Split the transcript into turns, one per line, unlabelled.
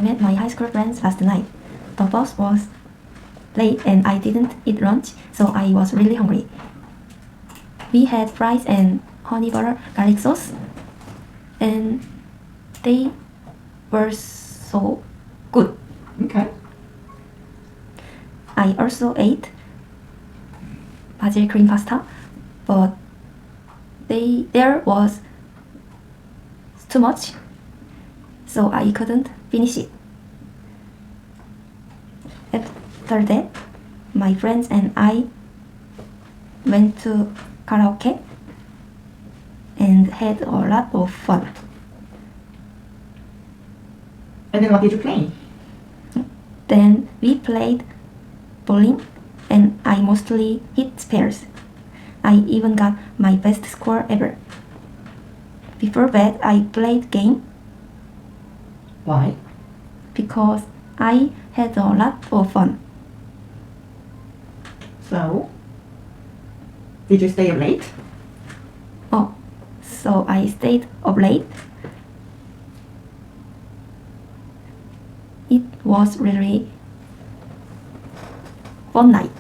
met my high school friends last night. The bus was late and I didn't eat lunch, so I was really hungry. We had fries and honey butter garlic sauce, and they were so good.
Okay.
I also ate basil cream pasta, but there was too much, so I couldn't finish it. After that, my friends and I went to karaoke and had a lot of fun.
And then what did you play?
Then we played bowling and I mostly hit spares. I even got my best score ever. Before bed, I played game.
Why?
Because I had a lot of fun.
So, did you stay up late?
Oh, so I stayed up late. It was really fun night.